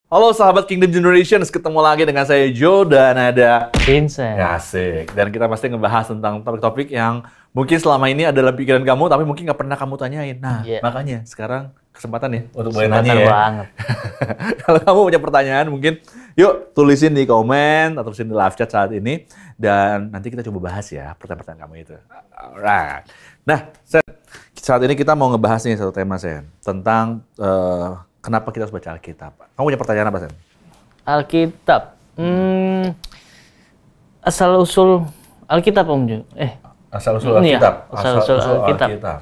Halo sahabat Kingdom Generations, ketemu lagi dengan saya Joe dan ada Vincent. Ya, asik. Dan kita pasti ngebahas tentang topik-topik yang mungkin selama ini adalah pikiran kamu, tapi mungkin nggak pernah kamu tanyain. Nah, makanya sekarang kesempatan ya untuk boleh nanya ya. Banget. Kalau kamu punya pertanyaan, mungkin yuk tulisin di komen atau tulisin di live chat saat ini. Dan nanti kita coba bahas ya pertanyaan-pertanyaan kamu itu. Alright. Nah, Sen, saat ini kita mau ngebahas nih satu tema, Sen. Tentang kenapa kita harus baca Alkitab. Kamu punya pertanyaan apa, Sen? Alkitab. Asal-usul Alkitab, Om Jo. Asal-usul Ini ya, Alkitab. asal-usul Alkitab.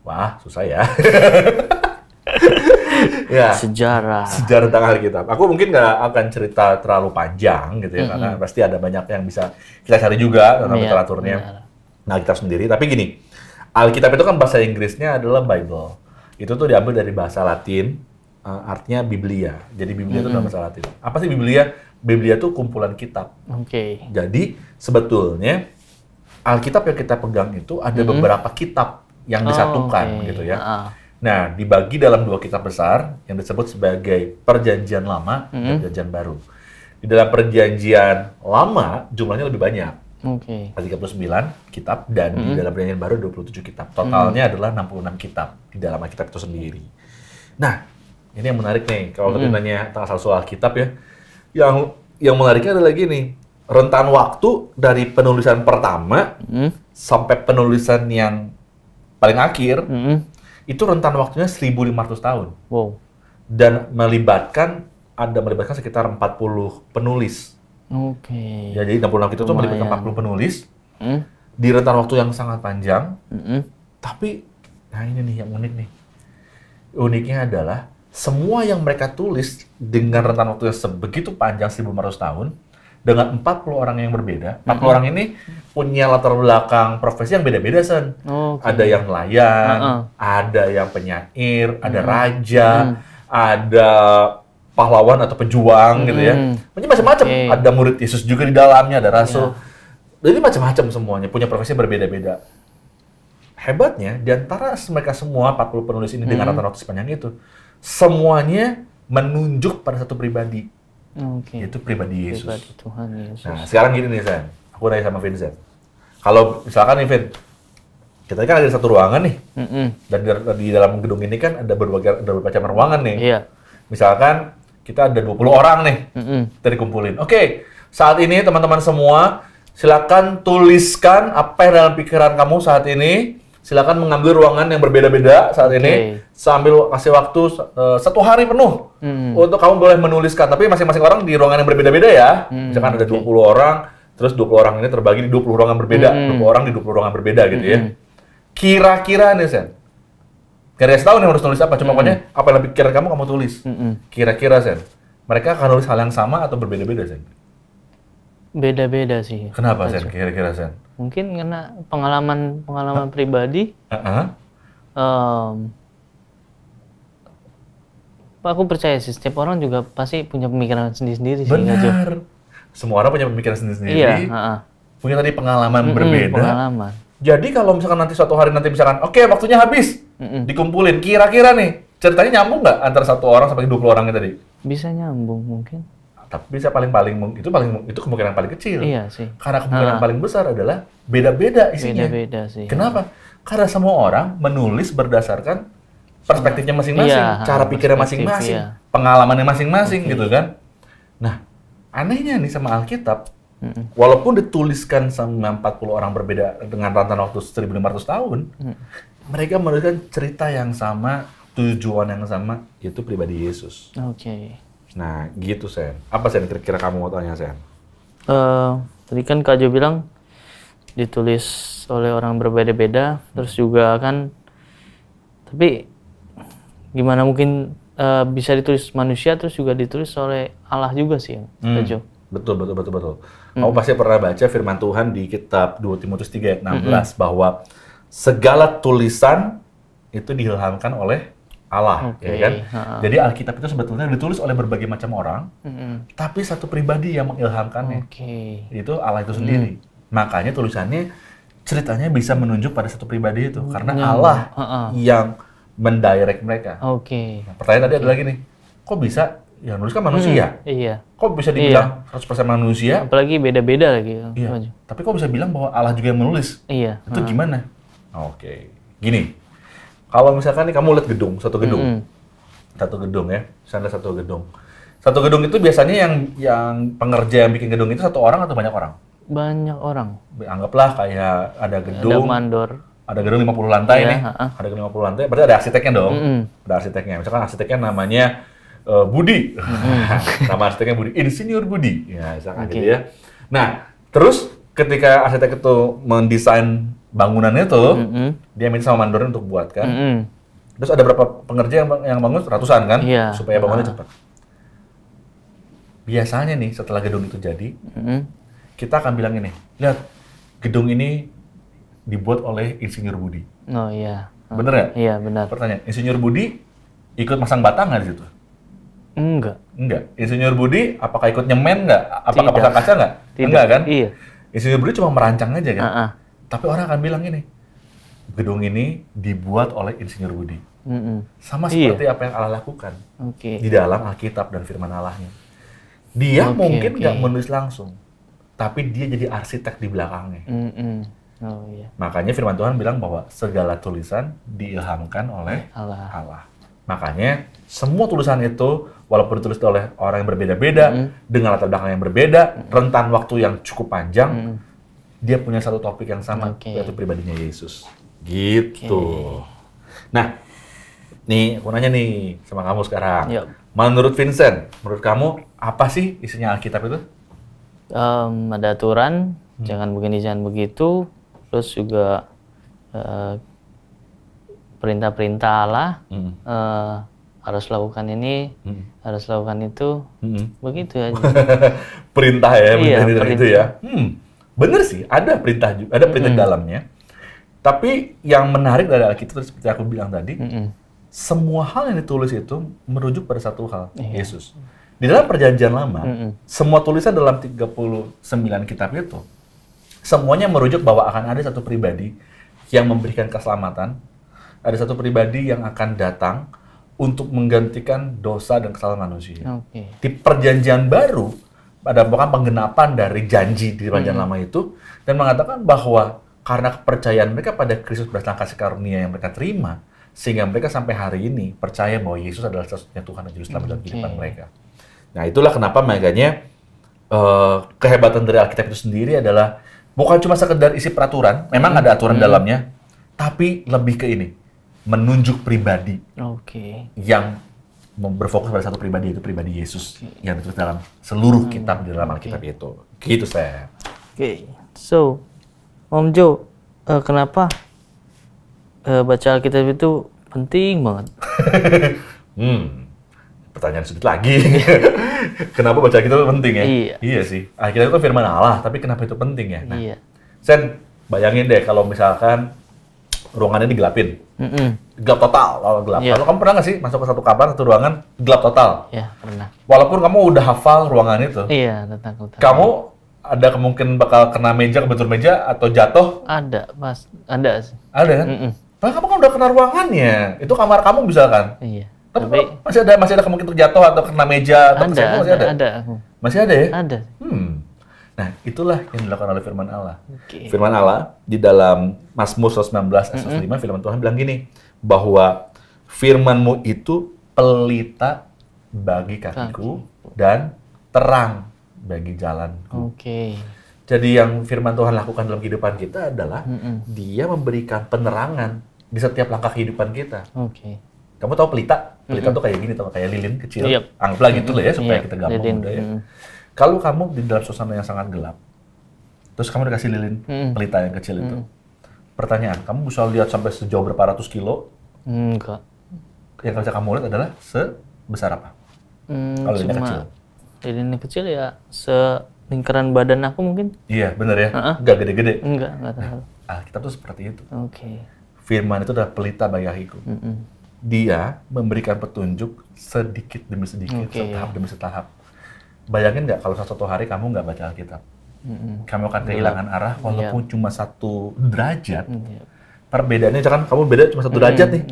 Wah, susah ya. Ya. Sejarah Tentang Alkitab. Aku mungkin nggak akan cerita terlalu panjang gitu ya, karena pasti ada banyak yang bisa kita cari juga tentang literaturnya. Nah, Alkitab sendiri. Tapi gini, Alkitab itu kan bahasa Inggrisnya adalah Bible. Itu tuh diambil dari bahasa Latin, artinya Biblia. Jadi Biblia itu dalam bahasa Latin. Apa sih Biblia? Biblia itu kumpulan kitab. Oke. Jadi sebetulnya Alkitab yang kita pegang itu ada beberapa kitab yang disatukan gitu ya. Nah, dibagi dalam dua kitab besar yang disebut sebagai Perjanjian Lama dan Perjanjian Baru. Di dalam Perjanjian Lama jumlahnya lebih banyak. Oke. 39 kitab dan di dalam Perjanjian Baru 27 kitab. Totalnya adalah 66 kitab di dalam Alkitab itu sendiri. Nah, ini yang menarik nih kalau kita nanya tentang asal-usul Alkitab ya. Yang menariknya adalah gini, rentan waktu dari penulisan pertama sampai penulisan yang paling akhir itu rentan waktunya 1.500 tahun. Wow. Dan melibatkan sekitar 40 penulis. Oke. Ya, jadi 66 itu tuh melibatkan 40 penulis di rentan waktu yang sangat panjang. Tapi, nah ini nih yang unik nih. Uniknya adalah semua yang mereka tulis dengan rentan waktu yang sebegitu panjang 1.500 tahun dengan 40 orang yang berbeda. 40 orang ini punya latar belakang profesi yang beda-beda, Sen. Ada yang nelayan, ada yang penyair, ada raja, ada pahlawan atau pejuang gitu ya. Macam-macam. Ada murid Yesus juga di dalamnya, ada rasul. Jadi macam-macam semuanya, punya profesi berbeda-beda. Hebatnya, di antara mereka semua 40 penulis ini dengan rentan waktu sepanjang itu, semuanya menunjuk pada satu pribadi. Yaitu pribadi Yesus. Pribadi Tuhan Yesus. Nah, sekarang gini nih, Sen. Aku nanya sama Vincent. Kalau misalkan nih, Vin, kita kan ada satu ruangan nih. Dan di dalam gedung ini kan ada berbagai macam ruangan nih. Iya. Misalkan kita ada 20 orang nih. Kita dikumpulin. Oke, saat ini teman-teman semua, silakan tuliskan apa yang dalam pikiran kamu saat ini. Silakan mengambil ruangan yang berbeda-beda saat ini. Sambil kasih waktu 1 hari penuh untuk kamu boleh menuliskan. Tapi masing-masing orang di ruangan yang berbeda-beda ya. Misalkan ada 20 orang, terus 20 orang ini terbagi di 20 ruangan berbeda. 20 orang di 20 ruangan berbeda gitu ya. Kira-kira nih, Sen. Gak tahu nih harus tulis apa. Cuma pokoknya apa yang pikiran kamu tulis. Kira-kira, Sen. Mereka akan nulis hal yang sama atau berbeda-beda, Sen? Beda-beda sih. Kenapa, Sen? Kira-kira, Sen? Mungkin karena pengalaman pribadi. Aku percaya sih setiap orang juga pasti punya pemikiran sendiri-sendiri sih. Benar. Semua orang punya pemikiran sendiri-sendiri. Iya. Punya tadi pengalaman berbeda. Pengalaman. Jadi kalau misalkan nanti suatu hari misalkan, oke, waktunya habis, dikumpulin. Kira-kira nih, ceritanya nyambung nggak antara 1 orang sampai 20 orang tadi? Bisa nyambung mungkin. Tapi bisa itu kemungkinan paling kecil. Iya sih. Karena kemungkinan paling besar adalah beda-beda isinya. Beda-beda sih. Kenapa? Karena semua orang menulis berdasarkan perspektifnya masing-masing, cara pikirnya masing-masing, pengalamannya masing-masing gitu kan. Nah, anehnya nih sama Alkitab, walaupun dituliskan sama 40 orang berbeda dengan rentan waktu 1.500 tahun, mereka menuliskan cerita yang sama, tujuan yang sama, yaitu pribadi Yesus. Nah, gitu, Sen. Apa, Sen, kira-kira kamu mau tanya, Sen? Tadi kan Kak Jo bilang ditulis oleh orang berbeda-beda, terus juga kan, tapi gimana mungkin bisa ditulis manusia, terus juga ditulis oleh Allah juga sih, Kak Jo? Betul. Kamu pasti pernah baca firman Tuhan di kitab 2 Timotius 3 ayat 16, bahwa segala tulisan itu diilhamkan oleh Allah, ya kan? Jadi Alkitab itu sebetulnya ditulis oleh berbagai macam orang, tapi satu pribadi yang mengilhamkannya. Itu Allah itu sendiri. Makanya tulisannya, ceritanya bisa menunjuk pada satu pribadi itu, karena Allah yang mendirect mereka. Nah, pertanyaan tadi adalah gini, kok bisa yang nulis kan manusia. Iya. Kok bisa dibilang 100% manusia? Apalagi beda-beda lagi. Iya. Tapi kok bisa bilang bahwa Allah juga yang menulis? Iya. Itu gimana? Oke. Gini. Kalau misalkan nih kamu lihat satu gedung. Satu gedung ya. Misalnya satu gedung. Satu gedung itu biasanya yang pengerja yang bikin gedung itu satu orang atau banyak orang? Banyak orang. Anggaplah kayak ada gedung. Ada mandor. Ada gedung 50 lantai nih. Ada gedung 50 lantai. Berarti ada arsiteknya dong. Ada arsiteknya. Misalkan arsiteknya namanya Budi. Nama arsiteknya Budi. Insinyur Budi. Ya, misalkan gitu ya. Nah, terus ketika arsitek itu mendesain bangunannya tuh, dia minta sama mandornya untuk buat kan. Terus ada berapa pengerja yang bangun? Ratusan kan? Supaya bangunnya cepat. Biasanya nih setelah gedung itu jadi, kita akan bilang ini, lihat gedung ini dibuat oleh Insinyur Budi. Oh iya. Bener ya? Iya benar. Pertanyaan, Insinyur Budi ikut masang batang nggak di situ? Enggak. Insinyur Budi apakah ikut nyemen nggak? Apakah pasang kaca nggak? Enggak kan? Iya. Insinyur Budi cuma merancang aja kan? Tapi orang akan bilang ini, gedung ini dibuat oleh Insinyur Budi. Sama seperti apa yang Allah lakukan di dalam Alkitab dan firman Allahnya. Dia mungkin nggak menulis langsung, tapi dia jadi arsitek di belakangnya. Oh iya. Makanya firman Tuhan bilang bahwa segala tulisan diilhamkan oleh Allah. Makanya semua tulisan itu walaupun ditulis oleh orang yang berbeda-beda, dengan latar belakang yang berbeda, rentan waktu yang cukup panjang, dia punya satu topik yang sama, yaitu pribadinya Yesus. Gitu. Nah, nih aku nanya nih sama kamu sekarang. Menurut Vincent, menurut kamu apa sih isinya Alkitab itu? Ada aturan, jangan begini, jangan begitu. Terus juga perintah-perintah Allah, harus lakukan ini, harus lakukan itu, begitu aja. Perintah ya, perintah itu ya. Bener sih, ada perintah juga, ada perintah di dalamnya. Tapi yang menarik dari Alkitab seperti aku bilang tadi, semua hal yang ditulis itu merujuk pada satu hal, Yesus. Di dalam Perjanjian Lama, semua tulisan dalam 39 kitab itu, semuanya merujuk bahwa akan ada satu pribadi yang memberikan keselamatan, ada satu pribadi yang akan datang untuk menggantikan dosa dan kesalahan manusia. Di Perjanjian Baru, ada bukan penggenapan dari janji di Perjanjian Lama itu, dan mengatakan bahwa karena kepercayaan mereka pada Kristus berdasarkan kasih karunia yang mereka terima, sehingga mereka sampai hari ini percaya bahwa Yesus adalah satu-satunya Tuhan dan Juru Selamat dalam kehidupan mereka. Nah, itulah kenapa makanya kehebatan dari Alkitab itu sendiri adalah bukan cuma sekedar isi peraturan, memang ada aturan dalamnya, tapi lebih ke ini, menunjuk pribadi yang berfokus pada satu pribadi, itu pribadi Yesus yang ditulis dalam seluruh kitab di dalam Alkitab itu. Gitu, Sam. So, Om Jo, kenapa baca Alkitab itu penting banget? Pertanyaan sudut lagi. Kenapa baca Alkitab itu penting ya? Iya sih. Alkitab itu firman Allah, tapi kenapa itu penting ya? Nah, Sen, bayangin deh kalau misalkan ruangannya digelapin. Gelap total, kalau gelap. Kalau kamu pernah nggak sih masuk ke satu kamar, satu ruangan, gelap total? Iya, pernah. Walaupun kamu udah hafal ruangan itu. Iya, tentang. Kamu ada kemungkinan bakal kena meja, kebentur meja, atau jatuh? Ada, Mas. Ada sih. Ada kan? Padahal kamu kan udah kena ruangannya. Itu kamar kamu misalkan. Iya. Tapi masih ada kemungkinan terjatuh atau kena meja atau kesenggol, masih ada? Ada. Masih ada ya? Ada. Nah, itulah yang dilakukan oleh firman Allah. Firman Allah di dalam Mazmur 119 ayat 105, firman Tuhan bilang gini, bahwa firman-Mu itu pelita bagi kakiku dan terang bagi jalanku. Jadi yang firman Tuhan lakukan dalam kehidupan kita adalah Dia memberikan penerangan di setiap langkah kehidupan kita. Kamu tahu pelita? Pelita tuh kayak gini, tuh kayak lilin kecil. Anggaplah gitu lah ya, supaya kita gampang mudah ya. Kalau kamu di dalam suasana yang sangat gelap, terus kamu dikasih lilin pelita yang kecil itu, pertanyaan, kamu bisa lihat sampai sejauh berapa ratus kilo? Enggak. Yang bisa kamu lihat adalah sebesar apa? Kalau lilinnya kecil. Lilinnya kecil ya selingkaran badan aku mungkin. Iya, benar ya. Enggak gede-gede. Enggak tahu. Alkitab tuh seperti itu. Oke. Firman itu adalah pelita bagi kakiku. Dia memberikan petunjuk sedikit demi sedikit, setahap demi setahap. Bayangin nggak kalau suatu hari kamu nggak baca Alkitab? Kamu akan kehilangan arah walaupun cuma 1 derajat. Perbedaannya kan kamu beda cuma 1 derajat nih.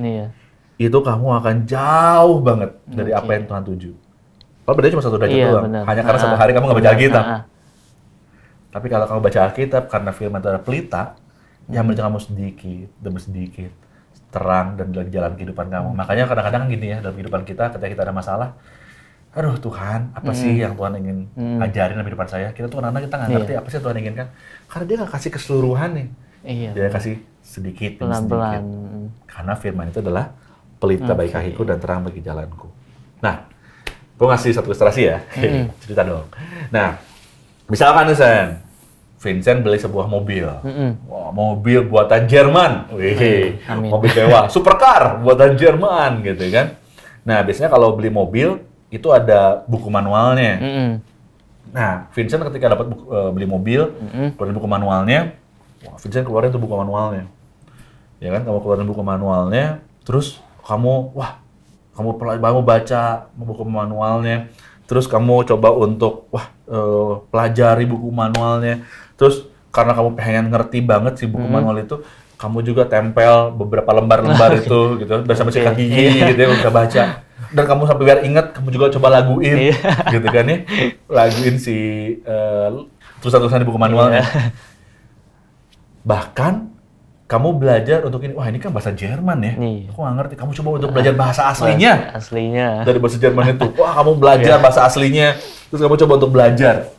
Itu kamu akan jauh banget dari apa yang Tuhan tuju. Kalau bedanya cuma 1 derajat Iya, doang. benar. Hanya karena satu hari kamu nggak baca Benar. Alkitab. Tapi kalau kamu baca Alkitab, karena firman itu adalah pelita, yang menunjukkan kamu sedikit demi sedikit terang dan dalam jalan kehidupan kamu. Makanya kadang-kadang gini ya, dalam kehidupan kita, ketika kita ada masalah, aduh Tuhan, apa sih yang Tuhan ingin ajarin dalam kehidupan saya? Kita tuh kadang-kadang kita nggak ngerti apa sih yang Tuhan inginkan. Karena dia nggak kasih keseluruhan nih. Iya. Dia kasih sedikit demi Pelan-pelan. sedikit. Karena firman itu adalah pelita bagi kakiku dan terang bagi jalanku. Nah, gue ngasih satu ilustrasi ya. Cerita dong. Nah, misalkan nih Sen, Vincent beli sebuah mobil. Wah, mobil buatan Jerman. Wih, Amin. mobil mewah, supercar buatan Jerman gitu kan. Nah, biasanya kalau beli mobil itu ada buku manualnya. Nah, Vincent ketika dapat beli mobil, keluarin buku manualnya, wah, Vincent keluarin tuh buku manualnya. Ya kan, kamu keluarin buku manualnya, terus kamu baca buku manualnya, terus kamu coba untuk pelajari buku manualnya, terus karena kamu pengen ngerti banget si buku manual itu, kamu juga tempel beberapa lembar-lembar itu gitu, udah sampai sikat gigi gitu ya, udah baca. Dan kamu sampai biar inget, kamu juga coba laguin, gitu kan ya, laguin si tulisan-tulisan di buku manualnya. Bahkan kamu belajar untuk ini, wah ini kan bahasa Jerman ya, aku nggak ngerti. Kamu coba untuk belajar bahasa aslinya. Dari bahasa Jerman itu, wah kamu belajar bahasa aslinya, terus kamu coba untuk belajar.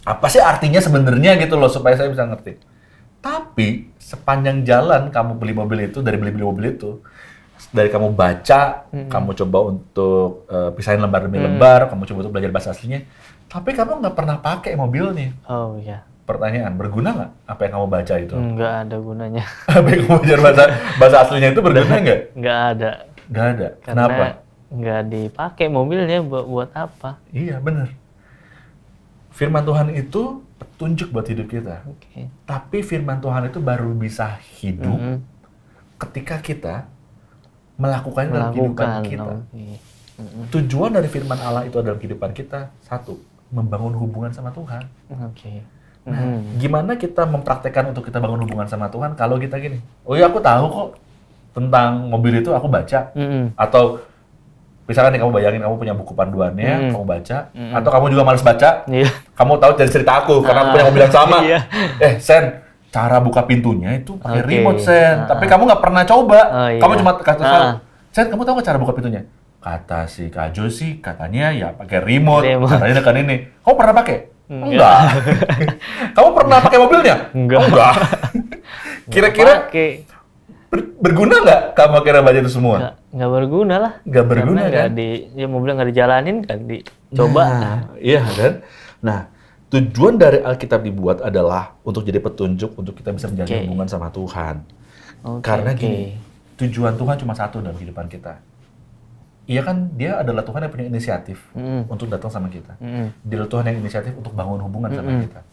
Apa sih artinya sebenarnya gitu loh, supaya saya bisa ngerti. Tapi sepanjang jalan kamu beli mobil itu, dari beli mobil itu, dari kamu baca, kamu coba untuk pisahin lembar demi lembar, kamu coba untuk belajar bahasa aslinya, tapi kamu nggak pernah pakai mobilnya. Oh iya. Pertanyaan, berguna nggak apa yang kamu baca itu? Nggak ada gunanya. Apa yang kamu belajar bahasa aslinya itu berguna nggak? Nggak ada. Nggak ada. Karena Kenapa? nggak dipakai mobilnya buat apa? Iya, benar. Firman Tuhan itu petunjuk buat hidup kita. Oke. Tapi firman Tuhan itu baru bisa hidup ketika kita melakukannya dalam kehidupan kita. Tujuan dari firman Allah itu dalam kehidupan kita, satu, membangun hubungan sama Tuhan. Nah, gimana kita mempraktekkan untuk kita bangun hubungan sama Tuhan kalau kita gini, oh iya aku tahu kok tentang mobil itu aku baca, atau misalkan nih kamu bayangin kamu punya buku panduannya, kamu baca, atau kamu juga males baca, kamu tahu dari cerita aku karena aku punya mobil yang sama. Sen, cara buka pintunya itu pakai remote Sen, tapi kamu nggak pernah coba, kamu cuma kata Sen, kamu tahu nggak cara buka pintunya? Kata si Kak Jo sih katanya ya pakai remote, katanya kan ini. Kamu pernah pakai? Enggak. Kamu pernah pakai mobilnya? Enggak. Kira-kira berguna nggak kamu kira baca itu semua? Nggak berguna lah. Nggak berguna kan? Ya mobilnya nggak dijalanin kan, dicoba. Nah, iya kan? Nah, tujuan dari Alkitab dibuat adalah untuk jadi petunjuk untuk kita bisa menjalin hubungan sama Tuhan. Karena gini, tujuan Tuhan cuma satu dalam kehidupan kita. Iya kan, dia adalah Tuhan yang punya inisiatif untuk datang sama kita. Dia adalah Tuhan yang inisiatif untuk bangun hubungan sama kita.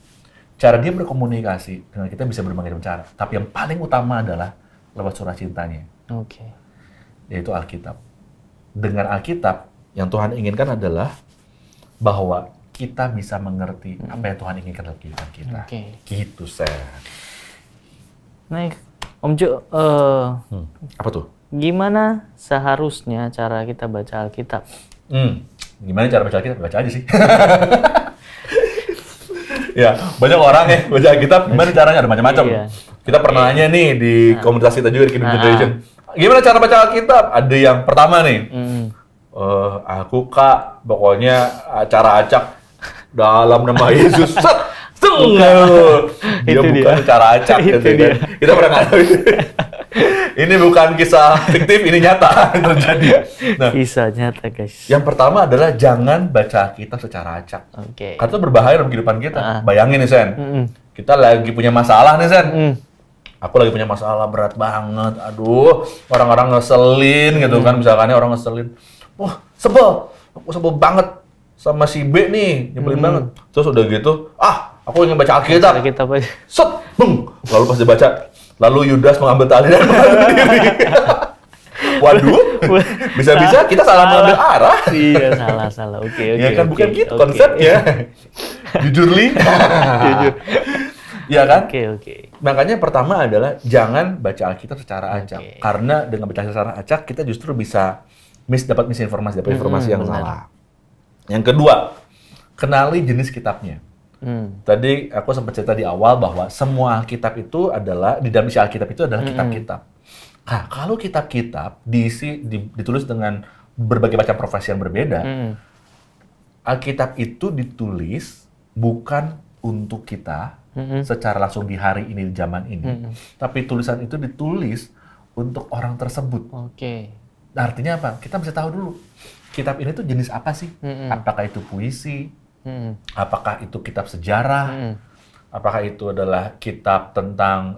Cara dia berkomunikasi dengan kita bisa berbagai macam cara. Tapi yang paling utama adalah lewat surat cintanya. Yaitu Alkitab. Dengan Alkitab, yang Tuhan inginkan adalah bahwa kita bisa mengerti apa yang Tuhan inginkan dalam kehidupan kita. Gitu, Sen. Nah, Om Jo, apa tuh? gimana seharusnya cara kita baca Alkitab? Gimana cara baca Alkitab? Baca aja sih. Ya, banyak orang ya baca Alkitab, gimana caranya? Ada macam-macam. Kita pernah nanya nih di komunitas kita juga di Kingdom Generation. Gimana cara baca Alkitab? Ada yang pertama nih. Aku Kak, pokoknya cara acak dalam nama Yesus. Dia bukan cara acak gitu kan. Kita pernah ngalamin. Ini bukan kisah fiktif, ini nyata terjadi. Nah, kisah nyata, guys. Yang pertama adalah jangan baca Alkitab secara acak. Karena itu berbahaya dalam kehidupan kita. Bayangin nih, Sen. Kita lagi punya masalah nih, Sen. Aku lagi punya masalah berat banget. Aduh, orang-orang ngeselin gitu kan. Misalkannya orang ngeselin. Wah, sebel. Aku sebel banget sama si B nih. Nyebelin banget. Terus udah gitu, aku ingin baca Alkitab. Set, bung. Lalu pas dibaca, lalu Yudas mengambil tali dan mengambil diri. Waduh, bisa-bisa kita salah mengambil arah. Iya, salah. Oke. Ya kan, bukan gitu konsepnya. Jujur, Li. Jujur. Iya kan? Oke. Makanya pertama adalah jangan baca Alkitab secara acak. Karena dengan baca secara acak, kita justru bisa dapat misinformasi, dapat informasi yang salah. Yang kedua, kenali jenis kitabnya. Tadi aku sempat cerita di awal bahwa semua Alkitab itu adalah, di dalam isi Alkitab itu adalah kitab-kitab. Nah, kalau kitab-kitab ditulis dengan berbagai macam profesi yang berbeda, Alkitab itu ditulis bukan untuk kita secara langsung di hari ini, di zaman ini. Tapi tulisan itu ditulis untuk orang tersebut. Artinya apa? Kita mesti tahu dulu, kitab ini tuh jenis apa sih? Apakah itu puisi? Apakah itu kitab sejarah? Apakah itu adalah kitab tentang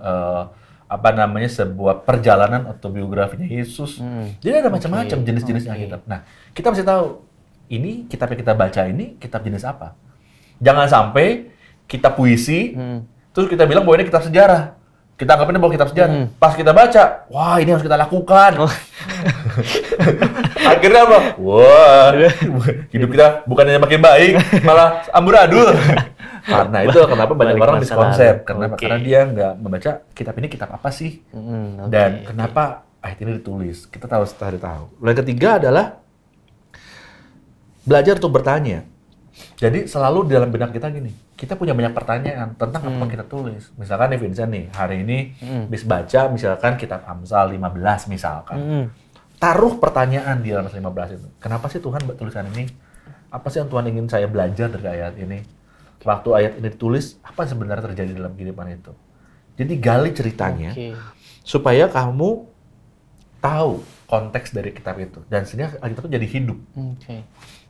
sebuah perjalanan atau biografinya Yesus? Jadi ada macam-macam jenis-jenisnya kitab. Nah, kita mesti tahu ini kitab yang kita baca ini kitab jenis apa. Jangan sampai kitab puisi, terus kita bilang bahwa ini kitab sejarah. Kita anggapnya bahwa kitab sejarah. Pas kita baca, wah ini harus kita lakukan. Akhirnya apa? Wah, hidup kita bukannya makin baik, malah amburadul. Karena itu kenapa banyak orang miskonsep. Kenapa? Karena dia nggak membaca kitab ini kitab apa sih? Dan kenapa ayat ini ditulis? Kita harus tahu. Lalu yang ketiga adalah belajar untuk bertanya. Jadi selalu di dalam benak kita gini, kita punya banyak pertanyaan tentang apa yang kita tulis. Misalkan nih Vincent nih, hari ini habis baca misalkan kitab Amsal 15 misalkan. Taruh pertanyaan di dalam 15 itu. Kenapa sih Tuhan buat tulisan ini? Apa sih yang Tuhan ingin saya belajar dari ayat ini? Waktu ayat ini ditulis, apa yang sebenarnya terjadi dalam kehidupan itu? Jadi gali ceritanya supaya kamu tahu konteks dari kitab itu. Dan sehingga Alkitab itu jadi hidup.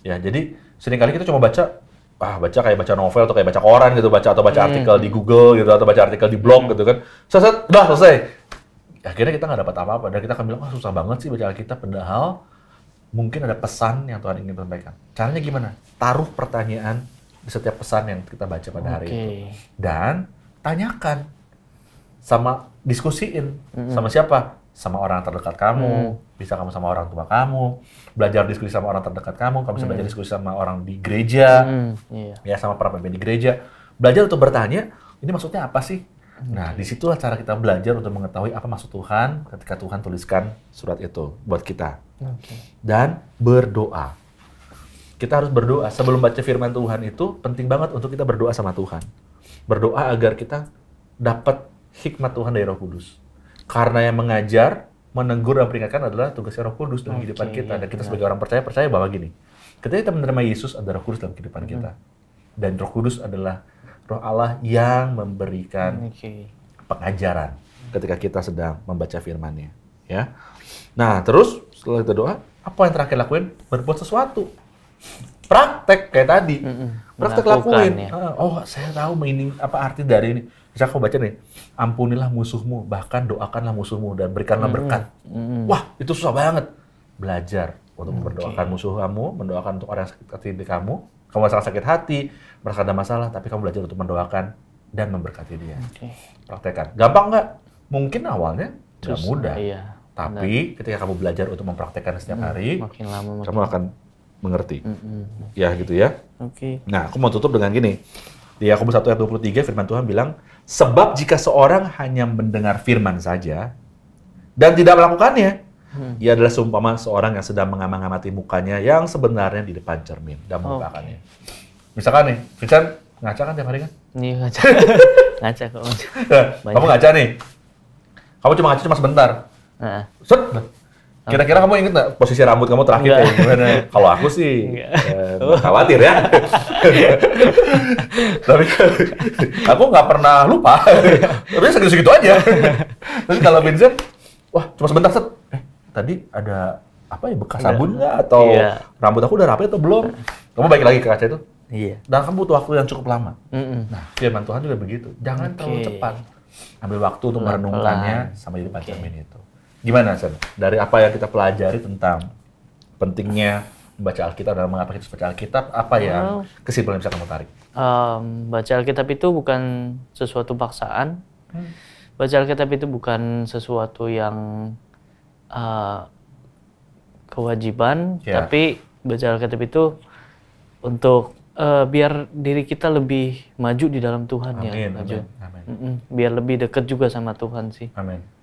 Ya, jadi seringkali kita cuma baca kayak baca novel atau kayak baca koran gitu, baca artikel di Google gitu, atau baca artikel di blog gitu kan. Udah selesai. Akhirnya kita nggak dapat apa-apa dan kita akan bilang, susah banget sih baca Alkitab, padahal mungkin ada pesan yang Tuhan ingin sampaikan. Caranya gimana? Taruh pertanyaan di setiap pesan yang kita baca pada hari itu. Dan tanyakan, diskusiin sama siapa? Sama orang terdekat kamu, bisa kamu sama orang tua kamu, belajar diskusi sama orang terdekat kamu bisa belajar diskusi sama orang di gereja, ya sama para pemimpin di gereja. Belajar untuk bertanya, ini maksudnya apa sih? Nah, disitulah cara kita belajar untuk mengetahui apa maksud Tuhan ketika Tuhan tuliskan surat itu buat kita. Dan berdoa. Kita harus berdoa. Sebelum baca firman Tuhan itu, penting banget untuk kita berdoa sama Tuhan. Berdoa agar kita dapat hikmat Tuhan dari Roh Kudus. Karena yang mengajar, menegur, dan peringatkan adalah tugasnya Roh Kudus dalam kehidupan kita. Dan kita sebagai orang percaya bahwa gini, ketika kita menerima Yesus, ada Roh Kudus dalam kehidupan kita. Dan Roh Kudus adalah Roh Allah yang memberikan pengajaran ketika kita sedang membaca firman-Nya. Ya. Nah, terus setelah kita doa, apa yang terakhir lakuin? Berbuat sesuatu. Praktek kayak tadi. Praktek lakuin. Ya. Oh, saya tahu ini apa arti dari ini. Bisa kau baca nih, ampunilah musuhmu, bahkan doakanlah musuhmu dan berikanlah berkat. Wah, itu susah banget. Belajar untuk mendoakan musuh kamu, mendoakan untuk orang yang sakit hati di kamu. Kamu merasa sakit hati, merasa ada masalah, tapi kamu belajar untuk mendoakan dan memberkati dia. Praktekkan. Gampang nggak? Mungkin awalnya nggak mudah. Tapi ketika kamu belajar untuk mempraktekkan setiap hari, kamu akan mengerti. Ya gitu ya. Nah, aku mau tutup dengan gini. Di Yakobus 1 ayat 23 firman Tuhan bilang, sebab jika seorang hanya mendengar firman saja dan tidak melakukannya, ia adalah seumpama seorang yang sedang mengamati mukanya yang sebenarnya di depan cermin dan melupakannya. Misalkan nih, Vincent ngaca kan tiap hari kan? Iya, ngaca. Ngaca kok. Kamu ngaca nih. Kamu cuma ngaca sebentar. Set. Kira-kira kamu inget nggak posisi rambut kamu terakhir kayak gimana? Kalau aku sih khawatir ya. Tapi aku nggak pernah lupa. Tapi segitu-segitu aja. Terus kalau Vincent, wah cuma sebentar set. Tadi ada apa ya, bekas sabun nggak? Atau rambut aku udah rapi atau belum? Kamu balik lagi ke kaca itu. Dan kamu butuh waktu yang cukup lama. Nah, firman Tuhan juga begitu. Jangan terlalu cepat. Ambil waktu untuk merenungkannya sama di depan cermin itu. Gimana, Sen? Dari apa yang kita pelajari tentang pentingnya membaca Alkitab dan mengapa kita baca Alkitab, apa yang kesimpulan yang bisa kamu tarik? Baca Alkitab itu bukan sesuatu paksaan. Baca Alkitab itu bukan sesuatu yang kewajiban, tapi baca Alkitab itu untuk biar diri kita lebih maju di dalam Tuhan. Amin. Biar lebih dekat juga sama Tuhan sih. Amin.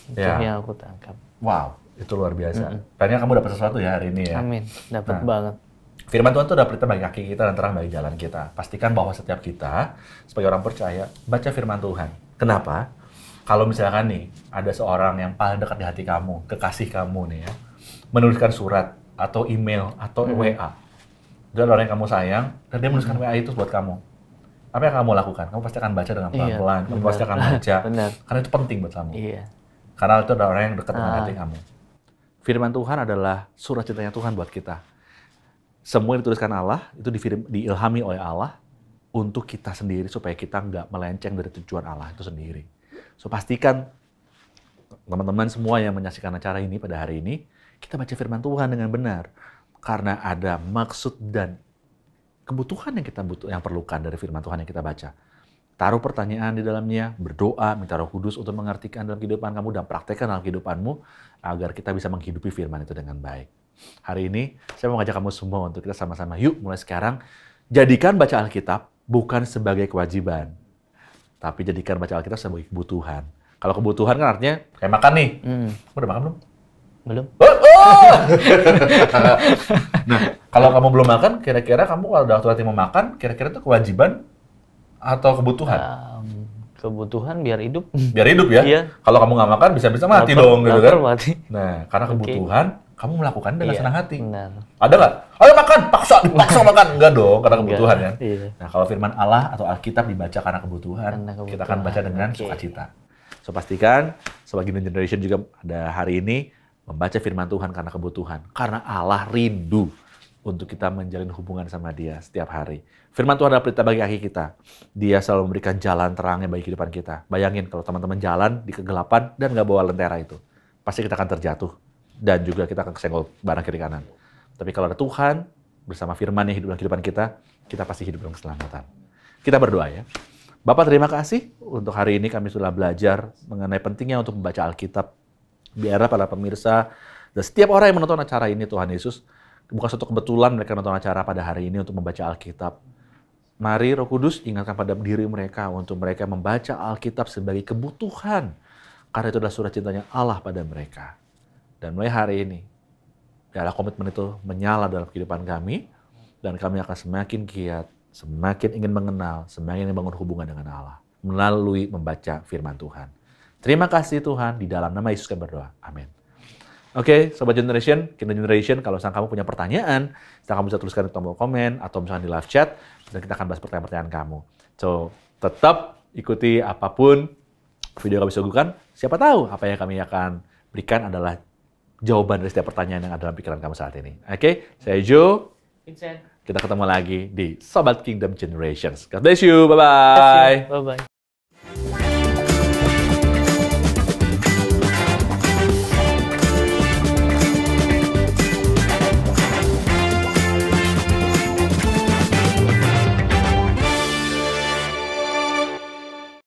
Itu yang aku tangkap. Wow, itu luar biasa. Kayaknya kamu dapat sesuatu ya hari ini ya. Amin, dapat banget. Firman Tuhan itu adalah pelita bagi kaki kita dan terang bagi jalan kita. Pastikan bahwa setiap kita, sebagai orang percaya, baca firman Tuhan. Kenapa? Kalau misalkan nih, ada seorang yang paling dekat di hati kamu, kekasih kamu nih ya, menuliskan surat, atau email, atau WA. Dia orang yang kamu sayang, dan dia menuliskan WA itu buat kamu. Apa yang kamu lakukan? Kamu pasti akan baca dengan pelan-pelan, kamu pasti akan baca. Karena itu penting buat kamu. Karena itu adalah orang yang dekat dengan hati kamu. Firman Tuhan adalah surat cintanya Tuhan buat kita. Semua yang dituliskan Allah, itu diilhami oleh Allah untuk kita sendiri, supaya kita nggak melenceng dari tujuan Allah itu sendiri. So, pastikan teman-teman semua yang menyaksikan acara ini pada hari ini, kita baca firman Tuhan dengan benar. Karena ada maksud dan kebutuhan yang perlukan dari firman Tuhan yang kita baca. Taruh pertanyaan di dalamnya, berdoa, minta Roh Kudus untuk mengartikan dalam kehidupan kamu dan praktekkan dalam kehidupanmu, agar kita bisa menghidupi firman itu dengan baik. Hari ini, saya mau ngajak kamu semua untuk kita sama-sama, yuk mulai sekarang, jadikan baca Alkitab bukan sebagai kewajiban, tapi jadikan baca Alkitab sebagai kebutuhan. Kalau kebutuhan kan artinya, kayak makan nih. Kamu udah makan belum? Belum. Nah, kalau kamu belum makan, kira-kira kamu kalau udah waktu mau makan, kira-kira itu kewajiban atau kebutuhan? Kebutuhan biar hidup. Biar hidup ya? Iya. Kalau kamu nggak makan, bisa-bisa mati dong, gitu kan? Mati. Nah, karena kebutuhan, kamu melakukan dengan senang hati. Benar. Ada nggak? Ayo makan, dipaksa makan. Enggak dong, karena kebutuhan kan? Iya. Nah, kalau firman Allah atau Alkitab dibaca karena kebutuhan, kita akan baca dengan sukacita. So, pastikan, sebagai New Generation juga ada hari ini, membaca firman Tuhan karena kebutuhan. Karena Allah rindu untuk kita menjalin hubungan sama Dia setiap hari. Firman Tuhan adalah pelita bagi kaki kita. Dia selalu memberikan jalan terangnya bagi kehidupan kita. Bayangin kalau teman-teman jalan di kegelapan dan nggak bawa lentera itu. Pasti kita akan terjatuh. Dan juga kita akan kesenggol barang kiri kanan. Tapi kalau ada Tuhan, bersama firman yang hidup dalam kehidupan kita pasti hidup dalam keselamatan. Kita berdoa ya. Bapak, terima kasih untuk hari ini kami sudah belajar mengenai pentingnya untuk membaca Alkitab. Biarlah para pemirsa dan setiap orang yang menonton acara ini, Tuhan Yesus, bukan suatu kebetulan mereka menonton acara pada hari ini untuk membaca Alkitab. Mari Roh Kudus ingatkan pada diri mereka untuk mereka membaca Alkitab sebagai kebutuhan. Karena itu adalah surat cintanya Allah pada mereka. Dan mulai hari ini, biarlah komitmen itu menyala dalam kehidupan kami, dan kami akan semakin giat, semakin ingin mengenal, semakin ingin bangun hubungan dengan Allah, melalui membaca firman Tuhan. Terima kasih Tuhan, di dalam nama Yesus kami berdoa. Amin. Oke, Sobat Generation, Kingdom Generation, kalau misalnya kamu punya pertanyaan, kamu bisa tuliskan di tombol komen, atau misalnya di live chat, dan kita akan bahas pertanyaan-pertanyaan kamu. So, tetap ikuti apapun video yang kami suguhkan. Siapa tahu apa yang kami akan berikan adalah jawaban dari setiap pertanyaan yang ada dalam pikiran kamu saat ini. Oke, saya Joe. Vincent. Kita ketemu lagi di Sobat Kingdom Generations. God bless you. Bye-bye. Bye-bye.